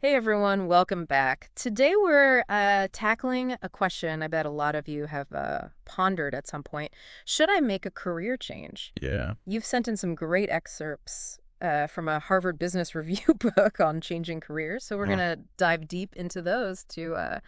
Hey everyone, welcome back. Today we're tackling a question I bet a lot of you have pondered at some point. Should I make a career change? Yeah. You've sent in some great excerpts from a Harvard Business Review book on changing careers, so we're going Oh, to dive deep into those to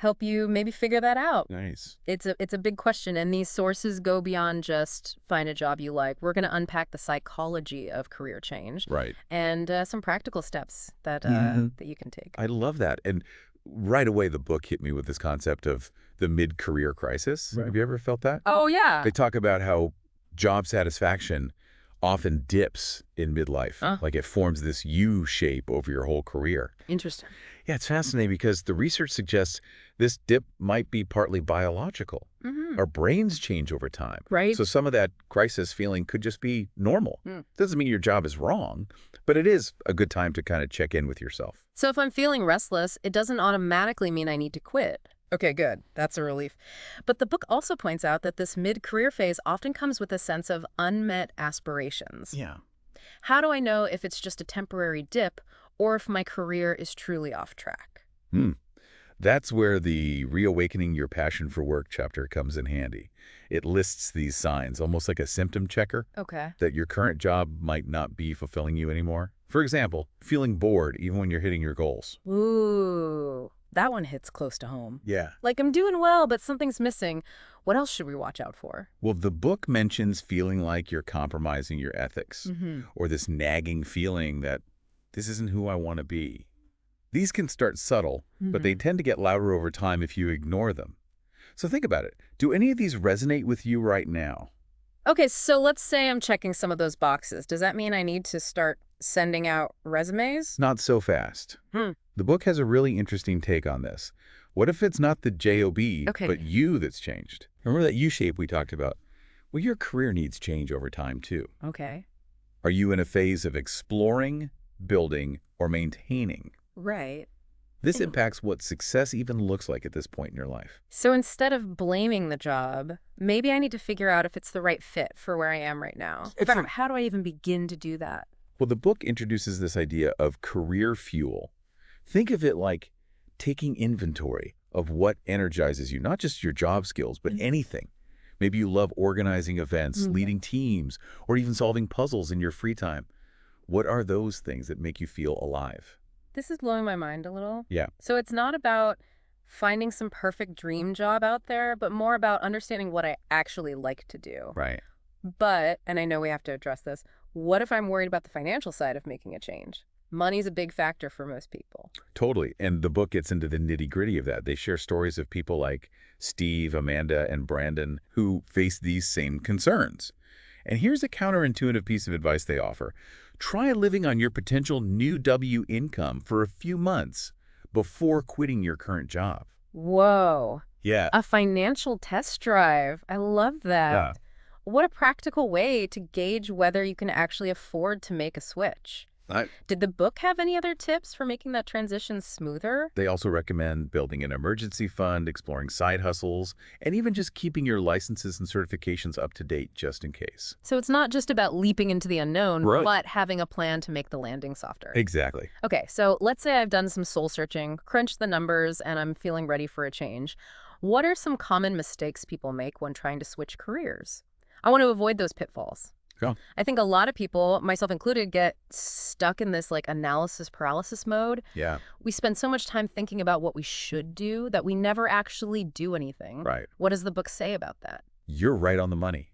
help you maybe figure that out. nice. It's a big question, and these sources go beyond just find a job you like. We're going to unpack the psychology of career change Right. and some practical steps that hmm that you can take. I love that. And right away, the book hit me with this concept of the mid-career crisis. Right. Have you ever felt that? Oh yeah. They talk about how job satisfaction often dips in midlife. Huh? Like it forms this U shape over your whole career. Interesting. Yeah, it's fascinating because the research suggests this dip might be partly biological. Mm-hmm. Our brains change over time. Right. So some of that crisis feeling could just be normal. Hmm. Doesn't mean your job is wrong, but it is a good time to kind of check in with yourself. So if I'm feeling restless, it doesn't automatically mean I need to quit. Okay, good. That's a relief. But the book also points out that this mid-career phase often comes with a sense of unmet aspirations. Yeah. How do I know if it's just a temporary dip or if my career is truly off track? Hmm. That's where the Reawakening Your Passion for Work chapter comes in handy. It lists these signs, almost like a symptom checker, Okay. that your current job might not be fulfilling you anymore. For example, feeling bored even when you're hitting your goals. Ooh, that one hits close to home. Yeah. Like I'm doing well, but something's missing. What else should we watch out for? Well, the book mentions feeling like you're compromising your ethics, Mm-hmm. or this nagging feeling that this isn't who I want to be. These can start subtle, but they tend to get louder over time if you ignore them. So think about it. Do any of these resonate with you right now? Okay, so let's say I'm checking some of those boxes. Does that mean I need to start sending out resumes? Not so fast. Hmm. The book has a really interesting take on this. What if it's not the job, Okay. but you that's changed? Remember that U-shape we talked about? Well, your career needs change over time, too. Okay. Are you in a phase of exploring, building, or maintaining? Right. This Yeah. impacts what success even looks like at this point in your life. So instead of blaming the job, maybe I need to figure out if it's the right fit for where I am right now. It's But how do I even begin to do that? Well, the book introduces this idea of career fuel. Think of it like taking inventory of what energizes you, not just your job skills, but anything. Maybe you love organizing events, Mhm. leading teams, or even solving puzzles in your free time. What are those things that make you feel alive? This is blowing my mind a little. Yeah, So it's not about finding some perfect dream job out there, but more about understanding what I actually like to do. right. But, and I know we have to address this, what if I'm worried about the financial side of making a change? Money's a big factor for most people. Totally. And the book gets into the nitty-gritty of that. They share stories of people like Steve, Amanda, and Brandon who face these same concerns. And here's a counterintuitive piece of advice they offer. Try living on your potential new W income for a few months before quitting your current job. Whoa, Yeah. a financial test drive. I love that. Yeah. What a practical way to gauge whether you can actually afford to make a switch. Did the book have any other tips for making that transition smoother? They also recommend building an emergency fund, exploring side hustles, and even just keeping your licenses and certifications up to date just in case. So it's not just about leaping into the unknown, Right. but having a plan to make the landing softer. Exactly. Okay, so let's say I've done some soul searching, crunched the numbers, and I'm feeling ready for a change. What are some common mistakes people make when trying to switch careers? I want to avoid those pitfalls. Yeah. I think a lot of people, myself included, get stuck in this like analysis paralysis mode. Yeah. We spend so much time thinking about what we should do that we never actually do anything. Right. What does the book say about that? You're right on the money.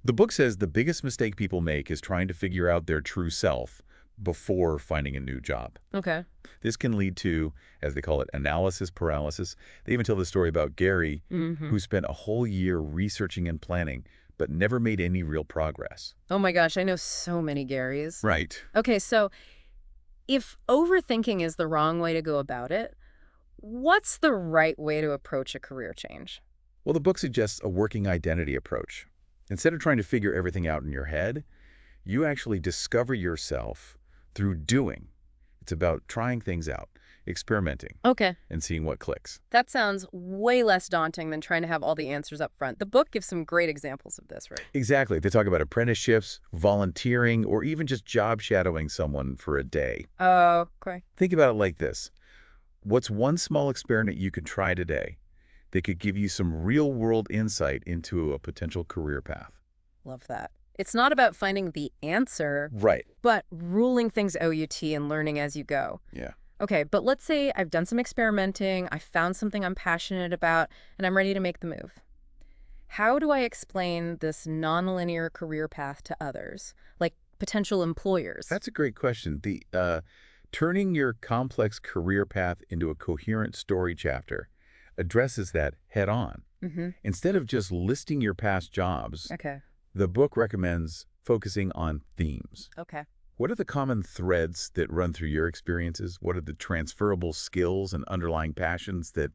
The book says the biggest mistake people make is trying to figure out their true self before finding a new job. Okay. This can lead to, as they call it, analysis paralysis. They even tell the story about Gary, Mm-hmm. who spent a whole year researching and planning, but never made any real progress. Oh my gosh, I know so many Garys. Right. Okay, so if overthinking is the wrong way to go about it, what's the right way to approach a career change? Well, the book suggests a working identity approach. Instead of trying to figure everything out in your head, you actually discover yourself through doing. It's about trying things out, experimenting, Okay. and seeing what clicks. That sounds way less daunting than trying to have all the answers up front. The book gives some great examples of this, right? Exactly. They talk about apprenticeships, volunteering, or even just job shadowing someone for a day. Oh, okay. Think about it like this. What's one small experiment you could try today that could give you some real-world insight into a potential career path? Love that. It's not about finding the answer, Right. but ruling things OUT and learning as you go. Yeah. Okay, but let's say I've done some experimenting, I found something I'm passionate about, and I'm ready to make the move. How do I explain this nonlinear career path to others, like potential employers? That's a great question. Turning your complex career path into a coherent story chapter addresses that head on. Mm-hmm. Instead of just listing your past jobs, Okay. the book recommends focusing on themes. Okay. What are the common threads that run through your experiences? What are the transferable skills and underlying passions that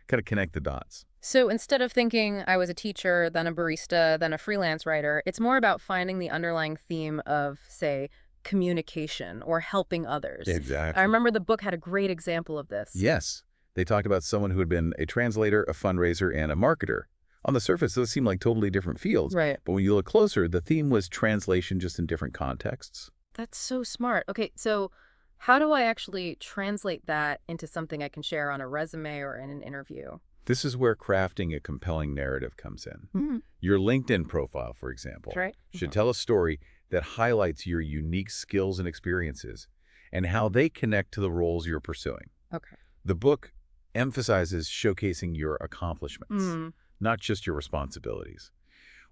kind of connect the dots? So instead of thinking I was a teacher, then a barista, then a freelance writer, it's more about finding the underlying theme of, say, communication or helping others. I Exactly. remember the book had a great example of this. Yes. They talked about someone who had been a translator, a fundraiser, and a marketer. On the surface, those seem like totally different fields. Right. But when you look closer, the theme was translation just in different contexts. That's so smart. Okay, so how do I actually translate that into something I can share on a resume or in an interview? This is where crafting a compelling narrative comes in. Mm-hmm. Your LinkedIn profile, for example, That's right. should tell a story that highlights your unique skills and experiences and how they connect to the roles you're pursuing. Okay. The book emphasizes showcasing your accomplishments, Mm. not just your responsibilities.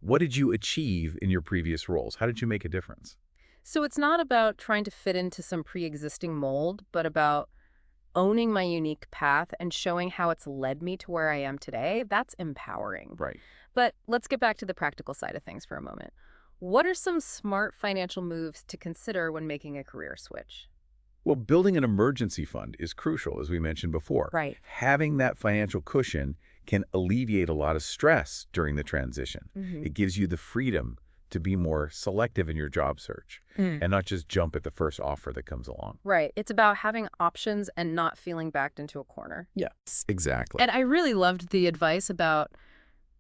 What did you achieve in your previous roles? How did you make a difference? So it's not about trying to fit into some pre-existing mold, but about owning my unique path and showing how it's led me to where I am today. That's empowering. Right. But let's get back to the practical side of things for a moment. What are some smart financial moves to consider when making a career switch? Well, building an emergency fund is crucial, as we mentioned before. Right. Having that financial cushion can alleviate a lot of stress during the transition. Mm-hmm. It gives you the freedom to be more selective in your job search and not just jump at the first offer that comes along. Right. It's about having options and not feeling backed into a corner. Yes, exactly. And I really loved the advice about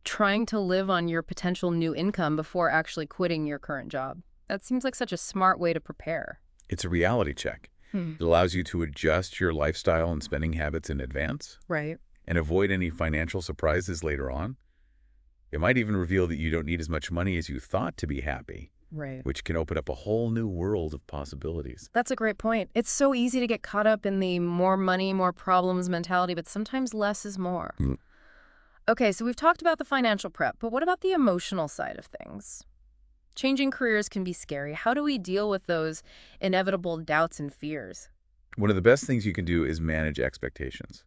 trying to live on your potential new income before actually quitting your current job. That seems like such a smart way to prepare. It's a reality check. It allows you to adjust your lifestyle and spending habits in advance Right. and avoid any financial surprises later on. It might even reveal that you don't need as much money as you thought to be happy, Right. which can open up a whole new world of possibilities. That's a great point. It's so easy to get caught up in the more money, more problems mentality, but sometimes less is more. Mm. Okay, so we've talked about the financial prep, but what about the emotional side of things? Changing careers can be scary. How do we deal with those inevitable doubts and fears? One of the best things you can do is manage expectations.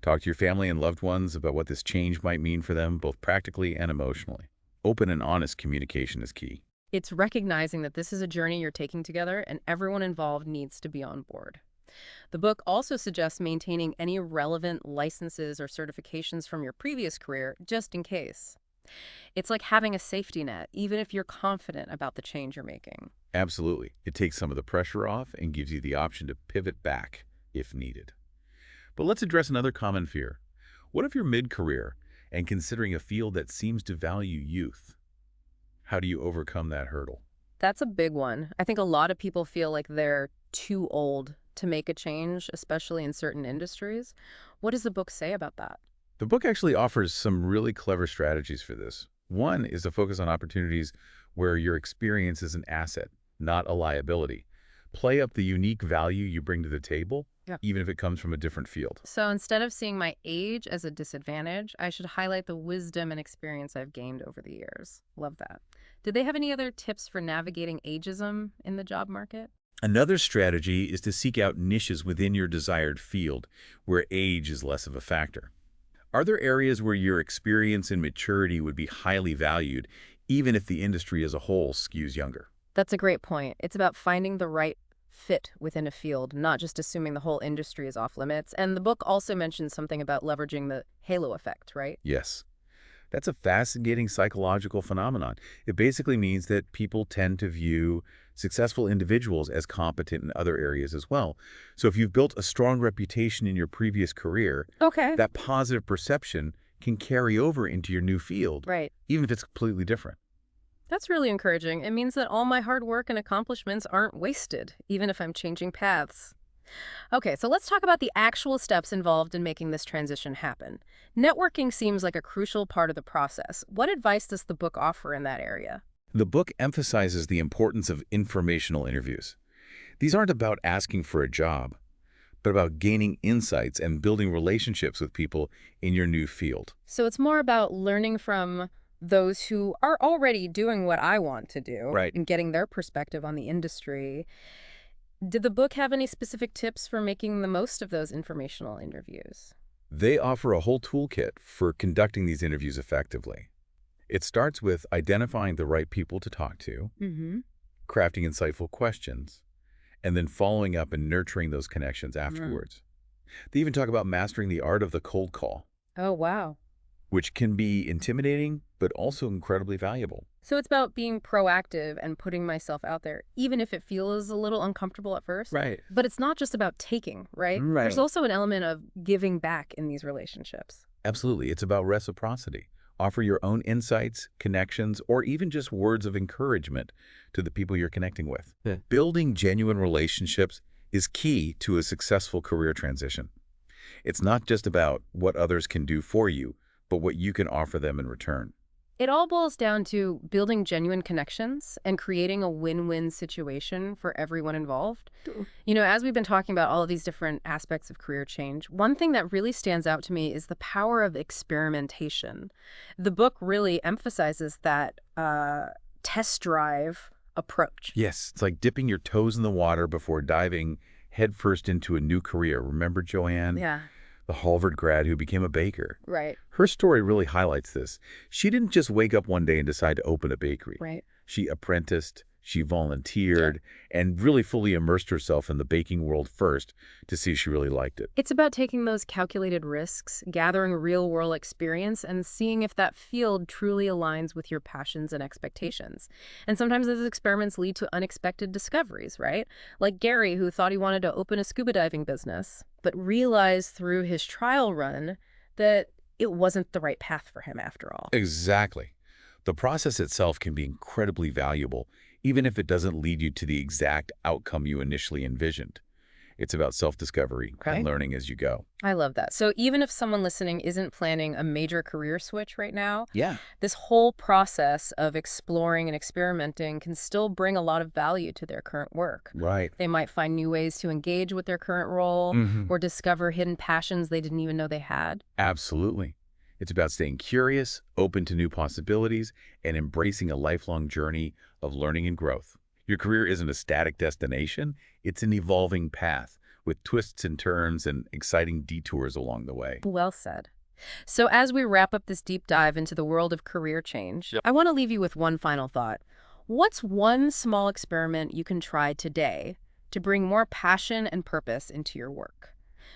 Talk to your family and loved ones about what this change might mean for them, both practically and emotionally. Open and honest communication is key. It's recognizing that this is a journey you're taking together and everyone involved needs to be on board. The book also suggests maintaining any relevant licenses or certifications from your previous career just in case. It's like having a safety net, even if you're confident about the change you're making. Absolutely. It takes some of the pressure off and gives you the option to pivot back if needed. But let's address another common fear. What if you're mid-career and considering a field that seems to value youth? How do you overcome that hurdle? That's a big one. I think a lot of people feel like they're too old to make a change, especially in certain industries. What does the book say about that? The book actually offers some really clever strategies for this. One is to focus on opportunities where your experience is an asset, not a liability. Play up the unique value you bring to the table, even if it comes from a different field. So instead of seeing my age as a disadvantage, I should highlight the wisdom and experience I've gained over the years. Love that. Did they have any other tips for navigating ageism in the job market? Another strategy is to seek out niches within your desired field where age is less of a factor. Are there areas where your experience and maturity would be highly valued, even if the industry as a whole skews younger? That's a great point. It's about finding the right fit within a field, not just assuming the whole industry is off limits. And the book also mentions something about leveraging the halo effect, right? Yes. That's a fascinating psychological phenomenon. It basically means that people tend to view successful individuals as competent in other areas as well. So if you've built a strong reputation in your previous career, Okay. that positive perception can carry over into your new field, Right. even if it's completely different. That's really encouraging. It means that all my hard work and accomplishments aren't wasted, even if I'm changing paths. Okay, so let's talk about the actual steps involved in making this transition happen. Networking seems like a crucial part of the process. What advice does the book offer in that area? The book emphasizes the importance of informational interviews. These aren't about asking for a job, but about gaining insights and building relationships with people in your new field. So it's more about learning from those who are already doing what I want to do Right. and getting their perspective on the industry. Did the book have any specific tips for making the most of those informational interviews? They offer a whole toolkit for conducting these interviews effectively. It starts with identifying the right people to talk to, Mm-hmm. crafting insightful questions, and then following up and nurturing those connections afterwards. They even talk about mastering the art of the cold call, Oh, wow. which can be intimidating, but also incredibly valuable. So it's about being proactive and putting myself out there, even if it feels a little uncomfortable at first. Right. But it's not just about taking, right? There's Right. also an element of giving back in these relationships. Absolutely. It's about reciprocity. Offer your own insights, connections, or even just words of encouragement to the people you're connecting with. Yeah. Building genuine relationships is key to a successful career transition. It's not just about what others can do for you, but what you can offer them in return. It all boils down to building genuine connections and creating a win-win situation for everyone involved. As we've been talking about all of these different aspects of career change, one thing that really stands out to me is the power of experimentation. The book really emphasizes that test drive approach. Yes, it's like dipping your toes in the water before diving headfirst into a new career. Remember Joanne, Yeah, the Harvard grad who became a baker? right, Her story really highlights this. She didn't just wake up one day and decide to open a bakery. right. She apprenticed, she volunteered, and really fully immersed herself in the baking world first to see if she really liked it. It's about taking those calculated risks, gathering real-world experience, and seeing if that field truly aligns with your passions and expectations. And sometimes those experiments lead to unexpected discoveries, right? Like Gary, who thought he wanted to open a scuba diving business, but realized through his trial run that it wasn't the right path for him after all. Exactly. The process itself can be incredibly valuable, even if it doesn't lead you to the exact outcome you initially envisioned. It's about self-discovery Okay. and learning as you go. I love that. So even if someone listening isn't planning a major career switch right now, Yeah. this whole process of exploring and experimenting can still bring a lot of value to their current work. Right. They might find new ways to engage with their current role Mhm. or discover hidden passions they didn't even know they had. Absolutely. It's about staying curious, open to new possibilities, and embracing a lifelong journey of learning and growth. Your career isn't a static destination, it's an evolving path with twists and turns and exciting detours along the way. Well said. So as we wrap up this deep dive into the world of career change, Yep. I want to leave you with one final thought. What's one small experiment you can try today to bring more passion and purpose into your work?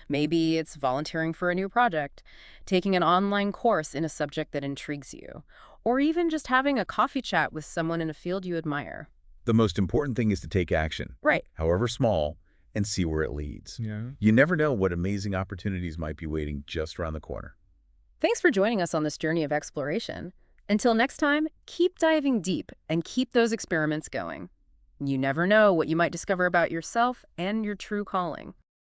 Maybe it's volunteering for a new project, taking an online course in a subject that intrigues you, or even just having a coffee chat with someone in a field you admire. The most important thing is to take action, Right. however small, and see where it leads. Yeah. You never know what amazing opportunities might be waiting just around the corner. Thanks for joining us on this journey of exploration. Until next time, keep diving deep and keep those experiments going. You never know what you might discover about yourself and your true calling.